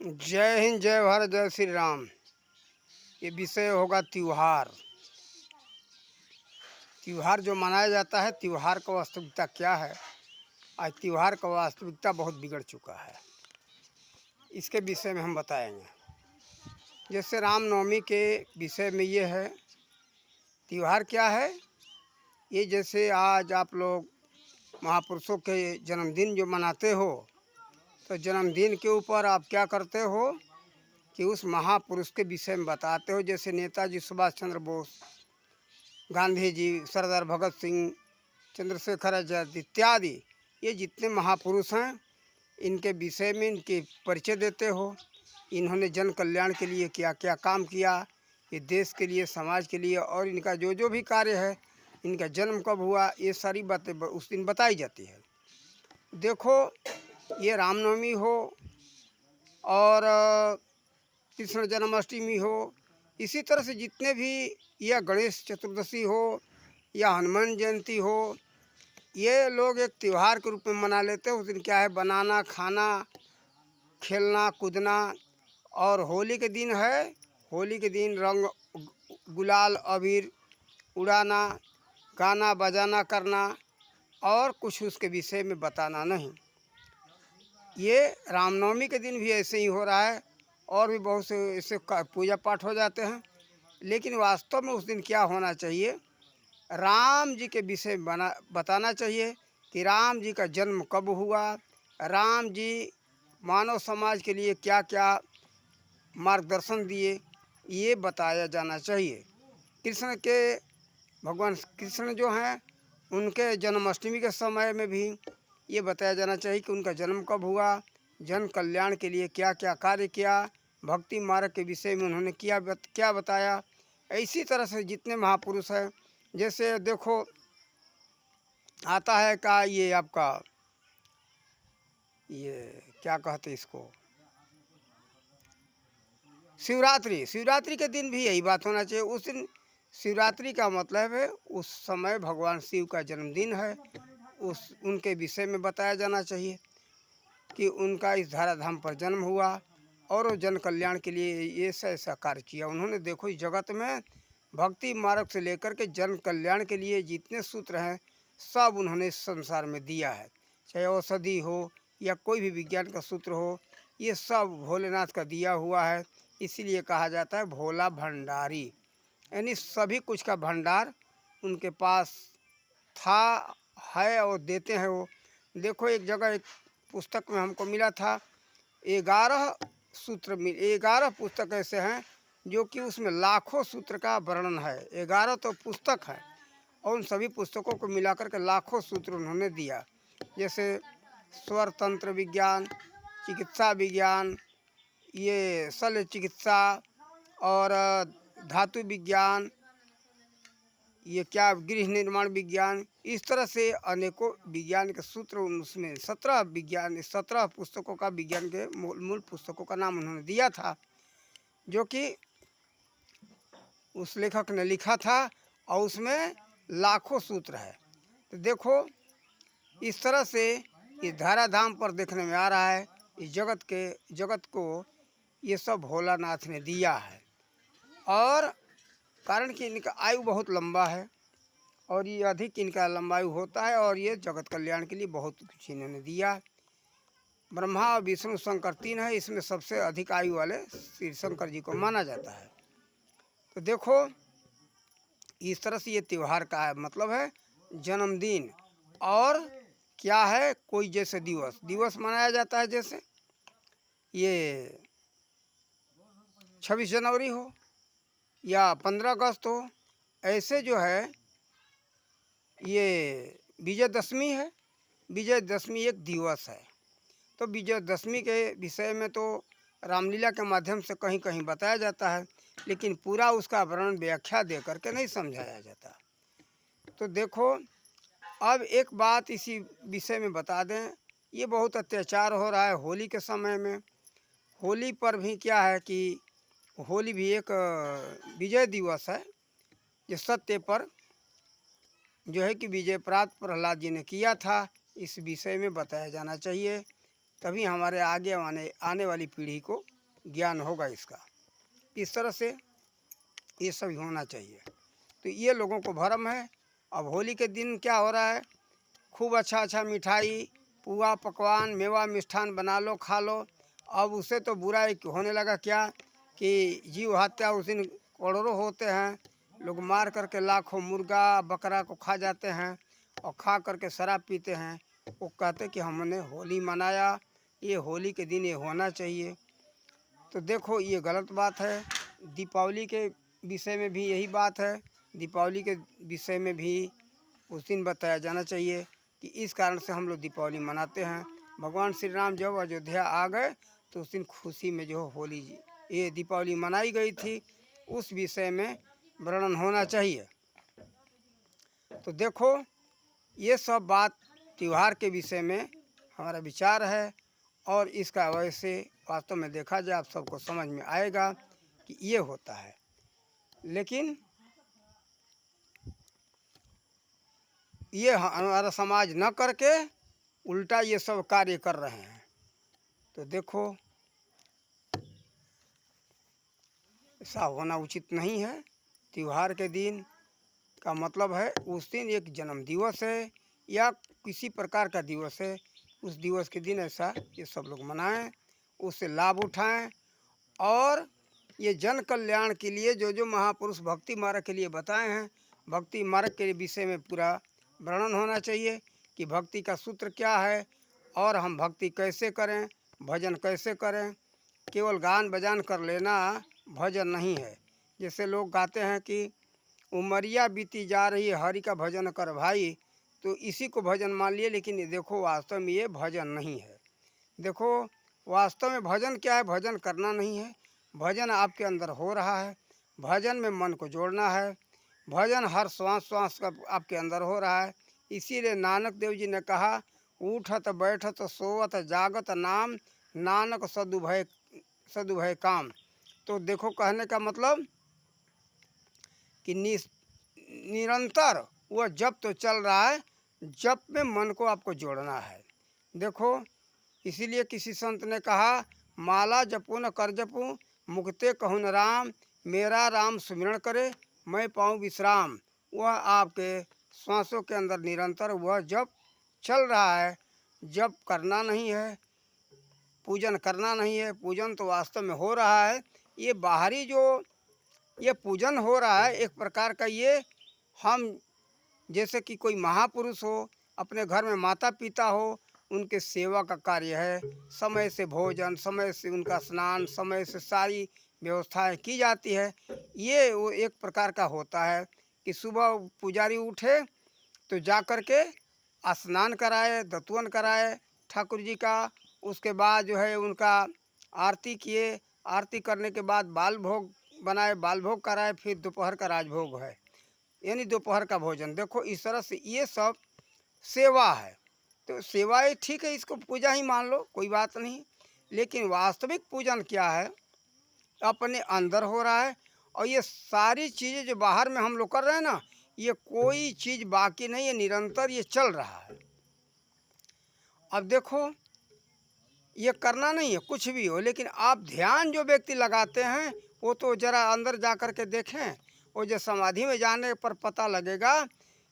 जय हिंद, जय भारत, जय श्री राम। ये विषय होगा त्योहार। त्योहार जो मनाया जाता है, त्योहार का वास्तविकता क्या है। आज त्योहार का वास्तविकता बहुत बिगड़ चुका है। इसके विषय में हम बताएंगे। जैसे रामनवमी के विषय में ये है, त्योहार क्या है। ये जैसे आज आप लोग महापुरुषों के जन्मदिन जो मनाते हो, तो जन्मदिन के ऊपर आप क्या करते हो कि उस महापुरुष के विषय में बताते हो। जैसे नेताजी सुभाष चंद्र बोस, गांधी जी, सरदार भगत सिंह, चंद्रशेखर आजाद इत्यादि, ये जितने महापुरुष हैं, इनके विषय में इनके परिचय देते हो। इन्होंने जन कल्याण के लिए क्या क्या काम किया, ये देश के लिए, समाज के लिए, और इनका जो जो भी कार्य है, इनका जन्म कब हुआ, ये सारी बातें उस दिन बताई जाती है। देखो, ये रामनवमी हो और कृष्ण जन्माष्टमी हो, इसी तरह से जितने भी, या गणेश चतुर्दशी हो या हनुमान जयंती हो, ये लोग एक त्यौहार के रूप में मना लेते हैं। उस दिन क्या है, बनाना, खाना, खेलना, कूदना। और होली के दिन है, होली के दिन रंग, गुलाल, अबीर उड़ाना, गाना बजाना करना, और कुछ उसके विषय में बताना नहीं। ये रामनवमी के दिन भी ऐसे ही हो रहा है, और भी बहुत से ऐसे पूजा पाठ हो जाते हैं। लेकिन वास्तव में उस दिन क्या होना चाहिए, राम जी के विषय में बताना चाहिए कि राम जी का जन्म कब हुआ, राम जी मानव समाज के लिए क्या क्या मार्गदर्शन दिए, ये बताया जाना चाहिए। कृष्ण के, भगवान कृष्ण जो हैं, उनके जन्माष्टमी के समय में भी ये बताया जाना चाहिए कि उनका जन्म कब हुआ, जन कल्याण के लिए क्या क्या कार्य किया, भक्ति मार्ग के विषय में उन्होंने क्या बताया। इसी तरह से जितने महापुरुष हैं, जैसे देखो आता है का, ये आपका ये क्या कहते इसको, शिवरात्रि। शिवरात्रि के दिन भी यही बात होना चाहिए। उस दिन शिवरात्रि का मतलब है उस समय भगवान शिव का जन्मदिन है, उनके विषय में बताया जाना चाहिए कि उनका इस धराधाम पर जन्म हुआ और वो जन कल्याण के लिए ये ऐसा कार्य किया उन्होंने। देखो, इस जगत में भक्ति मार्ग से लेकर के जन कल्याण के लिए जितने सूत्र हैं, सब उन्होंने इस संसार में दिया है। चाहे औषधि हो या कोई भी विज्ञान का सूत्र हो, ये सब भोलेनाथ का दिया हुआ है। इसीलिए कहा जाता है भोला भंडारी, यानी सभी कुछ का भंडार उनके पास था, है और देते हैं वो। देखो, एक जगह एक पुस्तक में हमको मिला था, 11 सूत्र 11 पुस्तक ऐसे हैं जो कि उसमें लाखों सूत्र का वर्णन है। 11 तो पुस्तक है, और उन सभी पुस्तकों को मिलाकर के लाखों सूत्र उन्होंने दिया। जैसे स्वर तंत्र विज्ञान, चिकित्सा विज्ञान, ये शल्य चिकित्सा, और धातु विज्ञान, ये क्या गृह निर्माण विज्ञान, इस तरह से अनेकों विज्ञान के सूत्र उसमें 17 पुस्तकों का, विज्ञान के मूल पुस्तकों का नाम उन्होंने दिया था, जो कि उस लेखक ने लिखा था, और उसमें लाखों सूत्र है। तो देखो, इस तरह से इस धराधाम पर देखने में आ रहा है, इस जगत को ये सब भोलानाथ ने दिया है। और कारण कि इनका आयु बहुत लंबा है, और ये अधिक इनका लंबायु होता है, और ये जगत कल्याण के लिए बहुत कुछ इन्होंने दिया। ब्रह्मा, विष्णु, शंकर 3 है, इसमें सबसे अधिक आयु वाले श्री शंकर जी को माना जाता है। तो देखो, इस तरह से ये त्यौहार का मतलब है जन्मदिन। और क्या है, कोई जैसे दिवस मनाया जाता है, जैसे ये 26 जनवरी हो या 15 अगस्त हो, ऐसे जो है ये विजयदशमी है। विजयदशमी एक दिवस है। तो विजयदशमी के विषय में तो रामलीला के माध्यम से कहीं कहीं बताया जाता है, लेकिन पूरा उसका वर्णन व्याख्या दे करके नहीं समझाया जाता। तो देखो, अब एक बात इसी विषय में बता दें, ये बहुत अत्याचार हो रहा है होली के समय में। होली पर भी क्या है कि होली भी एक विजय दिवस है, जो सत्य पर जो है कि विजय प्राप्त प्रहलाद जी ने किया था। इस विषय में बताया जाना चाहिए तभी हमारे आगे आने वाली पीढ़ी को ज्ञान होगा इसका। इस तरह से ये सब होना चाहिए। तो ये लोगों को भ्रम है। अब होली के दिन क्या हो रहा है, खूब अच्छा अच्छा मिठाई, पुआ, पकवान, मेवा, मिष्ठान बना लो, खा लो। अब उससे तो बुरा एक होने लगा क्या कि जीव हत्या उस दिन करोड़ों होते हैं, लोग मार करके लाखों मुर्गा बकरा को खा जाते हैं और खा करके शराब पीते हैं। वो कहते कि हमने होली मनाया, ये होली के दिन ये होना चाहिए। तो देखो ये गलत बात है। दीपावली के विषय में भी यही बात है। दीपावली के विषय में भी उस दिन बताया जाना चाहिए कि इस कारण से हम लोग दीपावली मनाते हैं। भगवान श्री राम जब अयोध्या आ गए तो उस दिन खुशी में जो होली ये दीपावली मनाई गई थी, उस विषय में वर्णन होना चाहिए। तो देखो ये सब बात त्यौहार के विषय में हमारा विचार है। और इसका वैसे वास्तव में देखा जाए आप सबको समझ में आएगा कि ये होता है। लेकिन ये हमारा समाज न करके उल्टा ये सब कार्य कर रहे हैं। तो देखो ऐसा होना उचित नहीं है। त्यौहार के दिन का मतलब है उस दिन एक जन्म दिवस है या किसी प्रकार का दिवस है, उस दिवस के दिन ऐसा ये सब लोग मनाएं, उससे लाभ उठाएं। और ये जन कल्याण के लिए जो जो महापुरुष भक्ति मार्ग के लिए बताए हैं, भक्ति मार्ग के विषय में पूरा वर्णन होना चाहिए कि भक्ति का सूत्र क्या है और हम भक्ति कैसे करें, भजन कैसे करें। केवल गान बजान कर लेना भजन नहीं है। जैसे लोग गाते हैं कि उमरिया बीती जा रही है हरि का भजन कर भाई, तो इसी को भजन मान लिए। लेकिन ये देखो वास्तव में ये भजन नहीं है। देखो वास्तव में भजन क्या है, भजन करना नहीं है। भजन आपके अंदर हो रहा है, भजन में मन को जोड़ना है, भजन हर श्वास श्वास का आपके अंदर हो रहा है। इसीलिए नानक देव जी ने कहा, उठत बैठत सोवत जागत नाम, नानक सदुभय काम। तो देखो कहने का मतलब कि निरंतर वह जप तो चल रहा है, जप में मन को आपको जोड़ना है। देखो इसीलिए किसी संत ने कहा, माला जपू न कर जपू, मुक्ते कहून राम, मेरा राम सुमिरन करे, मैं पाऊँ विश्राम। वह आपके श्वासों के अंदर निरंतर वह जप चल रहा है। जप करना नहीं है, पूजन करना नहीं है। पूजन तो वास्तव में हो रहा है। ये बाहरी जो ये पूजन हो रहा है एक प्रकार का, ये हम जैसे कि कोई महापुरुष हो, अपने घर में माता पिता हो, उनके सेवा का कार्य है। समय से भोजन, समय से उनका स्नान, समय से सारी व्यवस्थाएं की जाती है। ये वो एक प्रकार का होता है कि सुबह पुजारी उठे तो जा कर के स्नान कराए, दतुवन कराए ठाकुर जी का। उसके बाद जो है उनका आरती किए, आरती करने के बाद बाल भोग बनाए, बाल भोग कराए, फिर दोपहर का राजभोग है, यानी दोपहर का भोजन। देखो इस तरह से ये सब सेवा है। तो सेवाएं ठीक है, इसको पूजा ही मान लो, कोई बात नहीं। लेकिन वास्तविक पूजन क्या है, अपने अंदर हो रहा है। और ये सारी चीज़ें जो बाहर में हम लोग कर रहे हैं ना, ये कोई चीज़ बाकी नहीं है, निरंतर ये चल रहा है। अब देखो ये करना नहीं है कुछ भी हो, लेकिन आप ध्यान जो व्यक्ति लगाते हैं वो तो ज़रा अंदर जा कर के देखें। वो जो समाधि में जाने पर पता लगेगा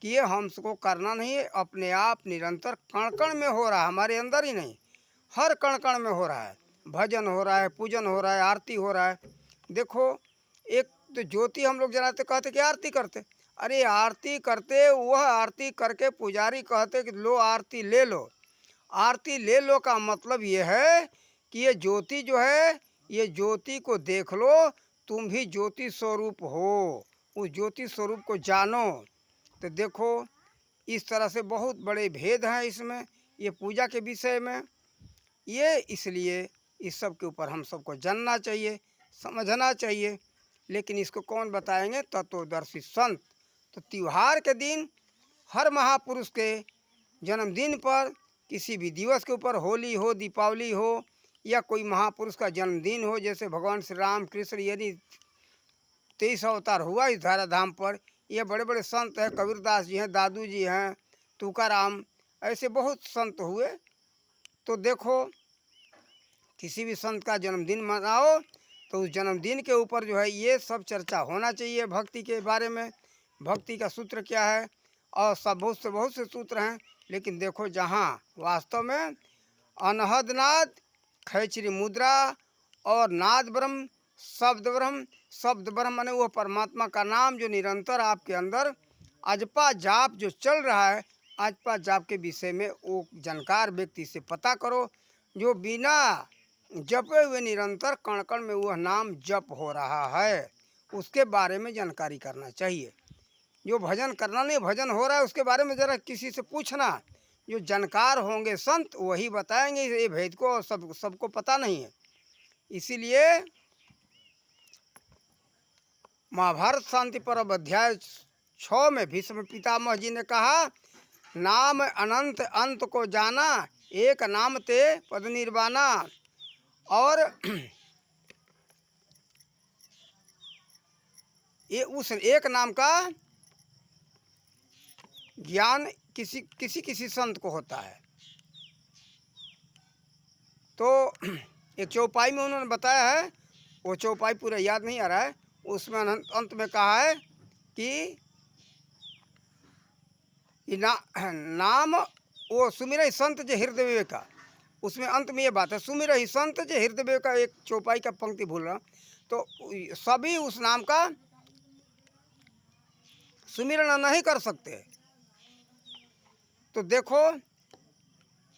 कि ये हमको करना नहीं है, अपने आप निरंतर कण कण में हो रहा है, हमारे अंदर ही नहीं, हर कण कण में हो रहा है। भजन हो रहा है, पूजन हो रहा है, आरती हो रहा है। देखो एक तो ज्योति हम लोग जलाते, कहते कि आरती करते। अरे आरती करते, वह आरती करके पुजारी कहते कि लो आरती ले लो। आरती ले लो का मतलब ये है कि ये ज्योति जो है, ये ज्योति को देख लो, तुम भी ज्योति स्वरूप हो, उस ज्योति स्वरूप को जानो। तो देखो इस तरह से बहुत बड़े भेद हैं इसमें, ये पूजा के विषय में। ये इसलिए इस सब के ऊपर हम सबको जानना चाहिए, समझना चाहिए। लेकिन इसको कौन बताएंगे, तत्वदर्शी संत। तो त्यौहार के दिन हर महापुरुष के जन्मदिन पर, किसी भी दिवस के ऊपर, होली हो, दीपावली हो, या कोई महापुरुष का जन्मदिन हो, जैसे भगवान श्री राम कृष्ण यदि 23 अवतार हुआ इस धारा धाम पर, ये बड़े बड़े संत हैं, कबीरदास जी हैं, दादू जी हैं, तुकाराम, ऐसे बहुत संत हुए। तो देखो किसी भी संत का जन्मदिन मनाओ तो उस जन्मदिन के ऊपर जो है ये सब चर्चा होना चाहिए भक्ति के बारे में, भक्ति का सूत्र क्या है। और सब बहुत से सूत्र हैं, लेकिन देखो जहाँ वास्तव में अनहद नाद, खैचरी मुद्रा और नाद ब्रह्म, शब्द ब्रह्म माने वो परमात्मा का नाम जो निरंतर आपके अंदर अजपा जाप जो चल रहा है, अजपा जाप के विषय में वो जानकार व्यक्ति से पता करो, जो बिना जपे हुए निरंतर कण कण में वह नाम जप हो रहा है, उसके बारे में जानकारी करना चाहिए। जो भजन करना नहीं, भजन हो रहा है उसके बारे में ज़रा किसी से पूछना, जो जानकार होंगे संत वही बताएंगे, ये भेद को सबको पता नहीं है। इसीलिए महाभारत शांति पर्व अध्याय 6 में भीष्म पितामह जी ने कहा, नाम अनंत अंत को जाना, एक नाम ते पद निर्वाणा। और ये उस एक नाम का ज्ञान किसी संत को होता है। तो एक चौपाई में उन्होंने बताया है, वो चौपाई पूरा याद नहीं आ रहा है, उसमें अंत में कहा है कि नाम वो सुमिर संत जे हृदय विवेका, उसमें अंत में ये बात है, सुमिर ही संत जे हृदय विवेका, एक चौपाई का पंक्ति भूल रहा हूँ। तो सभी उस नाम का सुमिरन नहीं कर सकते। तो देखो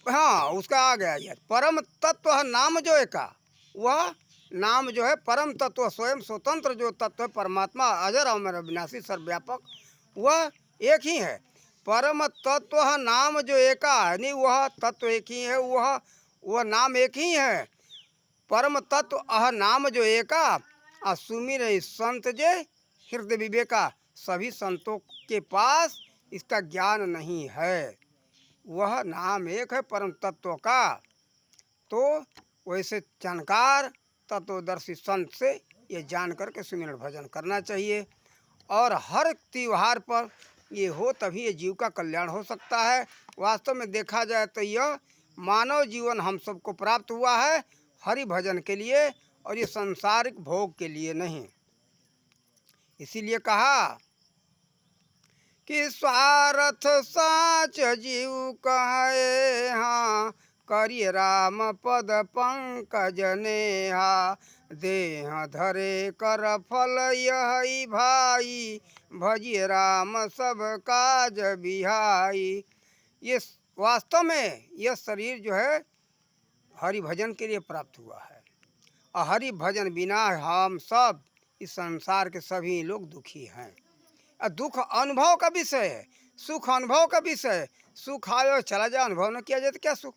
हाँ उसका आ गया यार, परम तत्व नाम जो है का, वह नाम जो है परम तत्व, स्वयं स्वतंत्र जो तत्व है परमात्मा, अजर अमर अविनाशी सर्वव्यापक, वह एक ही है। परम तत्व नाम जो एका है, नहीं वह तत्व एक ही है, वह नाम एक ही है। परम तत्व अह नाम जो एका, सुमिर संत जे हृदय विवेका, सभी संतों के पास इसका ज्ञान नहीं है। वह नाम एक है परम तत्व का। तो वैसे जानकार तत्वदर्शी संत से ये जान करके सुमिरन भजन करना चाहिए। और हर त्योहार पर ये हो तभी ये जीव का कल्याण हो सकता है। वास्तव में देखा जाए तो यह मानव जीवन हम सबको प्राप्त हुआ है हरि भजन के लिए, और ये सांसारिक भोग के लिए नहीं। इसीलिए कहा कि स्वार्थ साच जीव कहे, हाँ करिए राम पद पंकज नेहा, देह धरे कर फल यही भाई, भजिए राम सब काज बिहाई। ये वास्तव में यह शरीर जो है हरि भजन के लिए प्राप्त हुआ है, और हरि भजन बिना हम सब इस संसार के सभी लोग दुखी हैं। दुख अनुभव का विषय है, सुख अनुभव का विषय है। सुख आवे और चला जाए, अनुभव न किया जाए तो क्या सुख।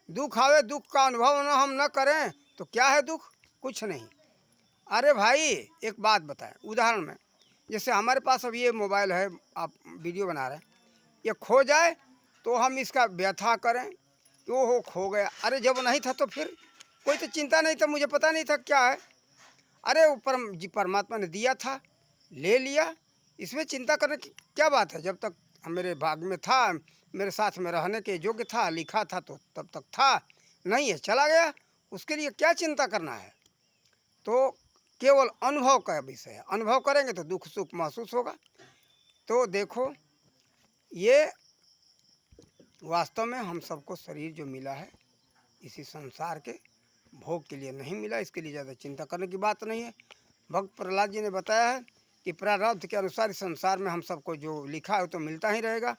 दुख आवे, दुख का अनुभव न हम न करें तो क्या है दुख, कुछ नहीं। अरे भाई एक बात बताएं, उदाहरण में जैसे हमारे पास अब ये मोबाइल है, आप वीडियो बना रहे हैं, ये खो जाए तो हम इसका व्यथा करें, वो हो खो गया। अरे जब नहीं था तो फिर कोई तो चिंता नहीं था, मुझे पता नहीं था क्या है। अरे ऊपर परमात्मा ने दिया था, ले लिया, इसमें चिंता करने की क्या बात है। जब तक मेरे भाग में था, मेरे साथ में रहने के योग्य था, लिखा था तो तब तक था, नहीं है चला गया, उसके लिए क्या चिंता करना है। तो केवल अनुभव का विषय है, अनुभव करेंगे तो दुख सुख महसूस होगा। तो देखो ये वास्तव में हम सबको शरीर जो मिला है इसी संसार के भोग के लिए नहीं मिला, इसके लिए ज़्यादा चिंता करने की बात नहीं है। भक्त प्रहलाद जी ने बताया है कि प्रारब्ध के अनुसार इस संसार में हम सबको जो लिखा है तो मिलता ही रहेगा।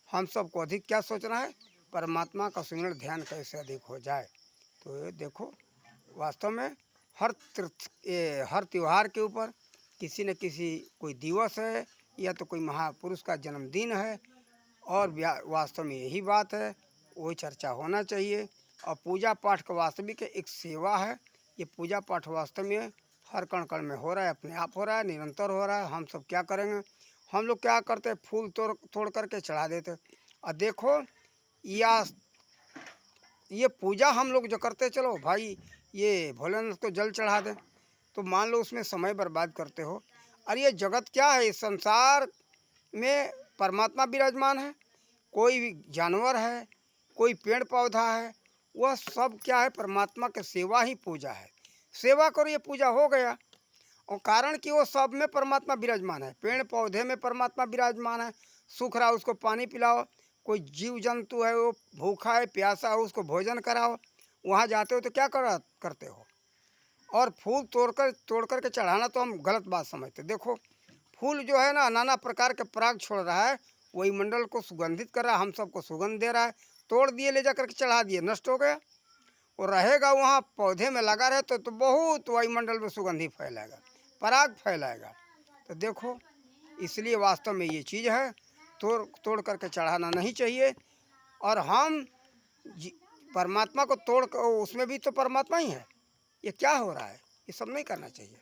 हम सबको अधिक क्या सोचना है, परमात्मा का सुमिरन ध्यान कैसे अधिक हो जाए। तो ये देखो वास्तव में हर त्यौहार के ऊपर किसी न किसी कोई दिवस है या तो कोई महापुरुष का जन्मदिन है, और वास्तव में यही बात है, वही चर्चा होना चाहिए। और पूजा पाठ का वास्तविक एक सेवा है। ये पूजा पाठ वास्तव में हर कण कण में हो रहा है, अपने आप हो रहा है, निरंतर हो रहा है। हम सब क्या करेंगे, हम लोग क्या करते हैं, फूल तोड़ करके चढ़ा देते। और देखो ये पूजा हम लोग जो करते, चलो भाई ये भोलेनाथ को जल चढ़ा दें, तो मान लो उसमें समय बर्बाद करते हो। अरे ये जगत क्या है, इस संसार में परमात्मा विराजमान है, कोई जानवर है, कोई पेड़ पौधा है, वह सब क्या है, परमात्मा की सेवा ही पूजा है। सेवा करो, ये पूजा हो गया। और कारण कि वो सब में परमात्मा विराजमान है, पेड़ पौधे में परमात्मा विराजमान है। सूख रहा उसको पानी पिलाओ, कोई जीव जंतु है वो भूखा है प्यासा है उसको भोजन कराओ। वहाँ जाते हो तो क्या करते हो। और फूल तोड़ कर के चढ़ाना तो हम गलत बात समझते। देखो फूल जो है ना, नाना प्रकार के पराग छोड़ रहा है, वही मंडल को सुगंधित कर रहा है, हम सबको सुगंध दे रहा है। तोड़ दिए, ले जा करके चढ़ा दिए, नष्ट हो गया। और रहेगा वहाँ पौधे में लगा रहे तो बहुत वायुमंडल में सुगंधी फैलाएगा, पराग फैलाएगा। तो देखो इसलिए वास्तव में ये चीज़ है, तोड़ तोड़ करके चढ़ाना नहीं चाहिए। और हम परमात्मा को तोड़ कर, उसमें भी तो परमात्मा ही है। ये क्या हो रहा है, ये सब नहीं करना चाहिए।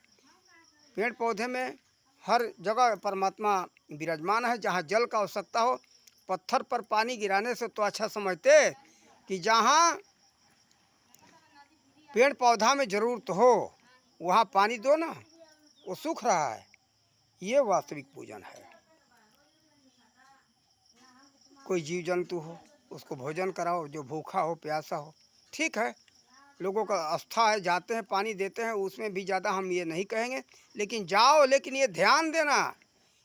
पेड़ पौधे में हर जगह परमात्मा विराजमान है। जहाँ जल का आवश्यकता हो, पत्थर पर पानी गिराने से तो अच्छा समझते कि जहाँ पेड़ पौधा में ज़रूरत हो वहाँ पानी दो ना, वो सूख रहा है। ये वास्तविक पूजन है। कोई जीव जंतु हो उसको भोजन कराओ, जो भूखा हो प्यासा हो, ठीक है। लोगों का आस्था है, जाते हैं पानी देते हैं, उसमें भी ज़्यादा हम ये नहीं कहेंगे। लेकिन जाओ, लेकिन ये ध्यान देना,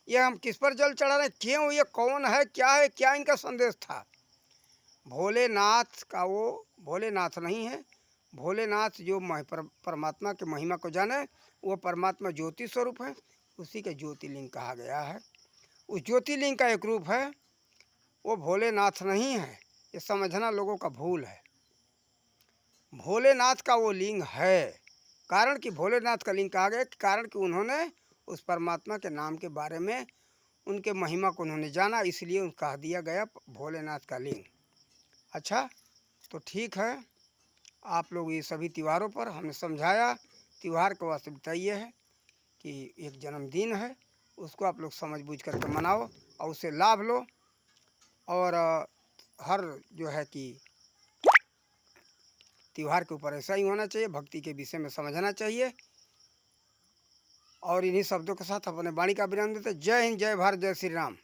ये हम किस पर जल चढ़ा रहे हैं, क्यों, ये कौन है, क्या इनका संदेश था। भोलेनाथ का वो भोलेनाथ नहीं है। भोलेनाथ जो परमात्मा के महिमा को जाने, वो परमात्मा ज्योति स्वरूप है, उसी के ज्योतिर्लिंग कहा गया है। उस ज्योतिर्लिंग का एक रूप है, वो भोलेनाथ नहीं है। ये समझना लोगों का भूल है। भोलेनाथ का वो लिंग है, कारण कि भोलेनाथ का लिंग कहा गया, कारण कि उन्होंने उस परमात्मा के नाम के बारे में, उनके महिमा को उन्होंने जाना, इसलिए कहा दिया गया भोलेनाथ का लिंग। अच्छा, तो ठीक है, आप लोग ये सभी त्योहारों पर हमने समझाया। त्यौहार का वास्तविकता ये है कि एक जन्मदिन है, उसको आप लोग समझ बूझ करके मनाओ और उससे लाभ लो। और हर जो है कि त्यौहार के ऊपर ऐसा ही होना चाहिए, भक्ति के विषय में समझना चाहिए। और इन्हीं शब्दों के साथ अपने वाणी का विराम देते। जय हिंद, जय भारत, जय श्री राम।